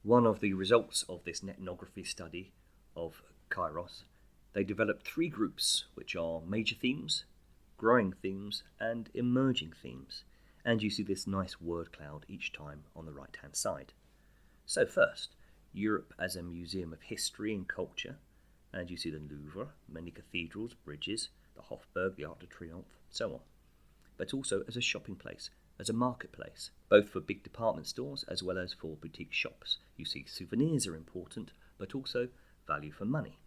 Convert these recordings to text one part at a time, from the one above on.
One of the results of this ethnography study of Kairos, they developed 3 groups, which are major themes, growing themes, and emerging themes. And you see this nice word cloud each time on the right-hand side. So first, Europe as a museum of history and culture, and you see the Louvre, many cathedrals, bridges, the Hofburg, the Arc de Triomphe, so on. But also as a shopping place, as a marketplace, both for big department stores as well as for boutique shops. You see souvenirs are important, but also value for money.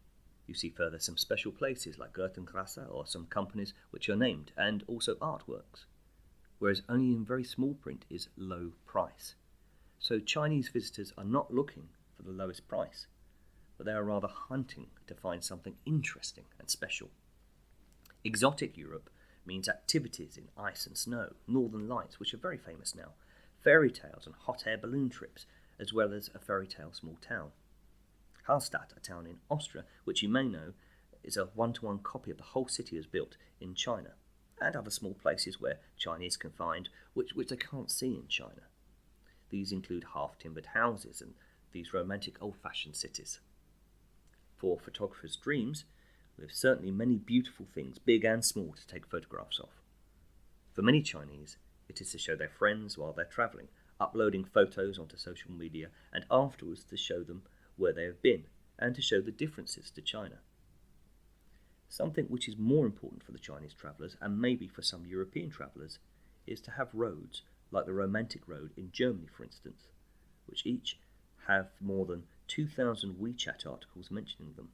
You see further some special places like Goethestrasse or some companies which are named, and also artworks, whereas only in very small print is low price. So Chinese visitors are not looking for the lowest price, but they are rather hunting to find something interesting and special. Exotic Europe means activities in ice and snow, northern lights, which are very famous now, fairy tales and hot air balloon trips, as well as a fairy tale small town. Hallstatt, a town in Austria, which you may know is a one-to-one copy of the whole city as built in China, and other small places where Chinese can find which they can't see in China. These include half-timbered houses and these romantic old-fashioned cities. For photographers' dreams, there's certainly many beautiful things, big and small, to take photographs of. For many Chinese, it is to show their friends while they're travelling, uploading photos onto social media, and afterwards to show them where they have been, and to show the differences to China. Something which is more important for the Chinese travellers, and maybe for some European travellers, is to have roads, like the Romantic Road in Germany, for instance, which each have more than 2,000 WeChat articles mentioning them.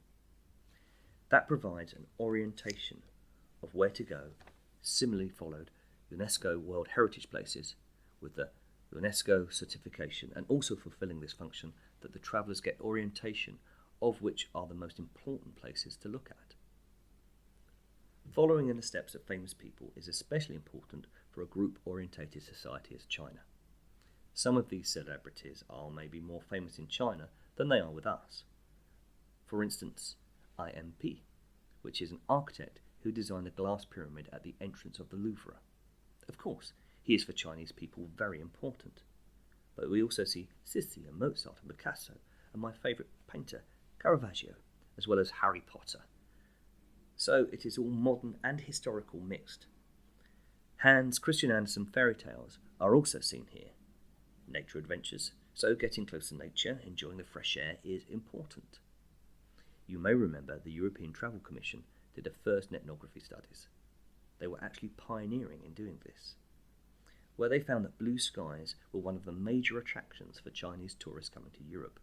That provides an orientation of where to go, similarly followed UNESCO World Heritage Places with the UNESCO certification, and also fulfilling this function that the travellers get orientation of which are the most important places to look at. Following in the steps of famous people is especially important for a group-orientated society as China. Some of these celebrities are maybe more famous in China than they are with us. For instance, IMP, which is an architect who designed the glass pyramid at the entrance of the Louvre. Of course, he is for Chinese people very important. But we also see Sissi and Mozart and Picasso, and my favourite painter, Caravaggio, as well as Harry Potter. So it is all modern and historical mixed. Hans Christian Andersen fairy tales are also seen here. Nature adventures, so getting close to nature, enjoying the fresh air is important. You may remember the European Travel Commission did the first ethnography studies. They were actually pioneering in doing this, where they found that blue skies were one of the major attractions for Chinese tourists coming to Europe.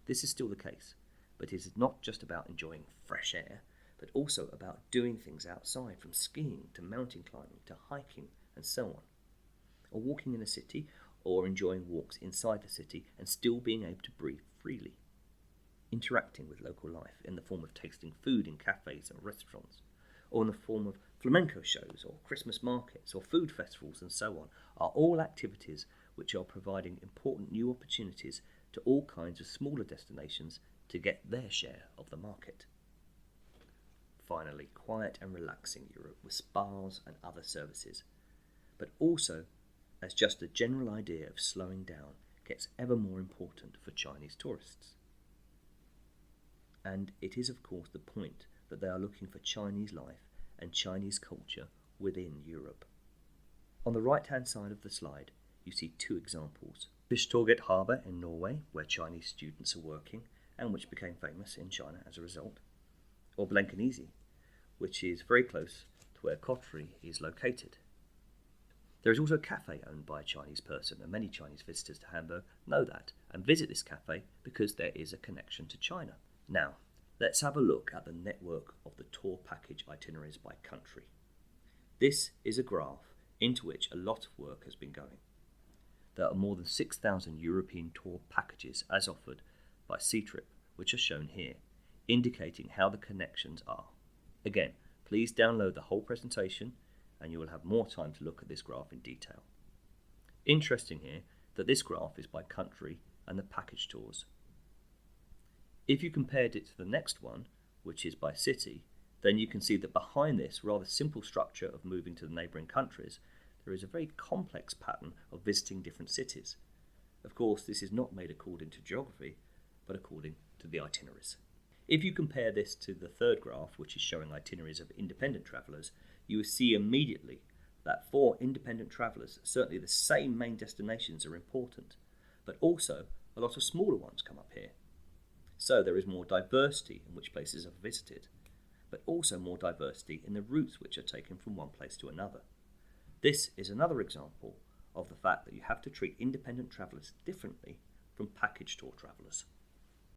This is still the case, but it is not just about enjoying fresh air, but also about doing things outside, from skiing to mountain climbing to hiking and so on, or walking in a city, or enjoying walks inside the city and still being able to breathe freely. Interacting with local life in the form of tasting food in cafes and restaurants, or in the form of flamenco shows or Christmas markets or food festivals and so on, are all activities which are providing important new opportunities to all kinds of smaller destinations to get their share of the market. Finally, quiet and relaxing Europe with spas and other services, but also as just a general idea of slowing down gets ever more important for Chinese tourists. And it is of course the point that they are looking for Chinese life and Chinese culture within Europe. On the right-hand side of the slide, you see 2 examples. Torget Harbour in Norway, where Chinese students are working, and which became famous in China as a result. Or Blankenese, which is very close to where COTRI is located. There is also a cafe owned by a Chinese person, and many Chinese visitors to Hamburg know that and visit this cafe because there is a connection to China. Now, let's have a look at the network of the tour package itineraries by country. This is a graph into which a lot of work has been going. There are more than 6,000 European tour packages as offered by COTRI, which are shown here, indicating how the connections are. Again, please download the whole presentation and you will have more time to look at this graph in detail. Interesting here that this graph is by country and the package tours. If you compared it to the next one, which is by city, then you can see that behind this rather simple structure of moving to the neighbouring countries, there is a very complex pattern of visiting different cities. Of course, this is not made according to geography, but according to the itineraries. If you compare this to the third graph, which is showing itineraries of independent travellers, you will see immediately that for independent travellers, certainly the same main destinations are important, but also a lot of smaller ones come up here. So there is more diversity in which places are visited, but also more diversity in the routes which are taken from one place to another. This is another example of the fact that you have to treat independent travellers differently from package tour travellers.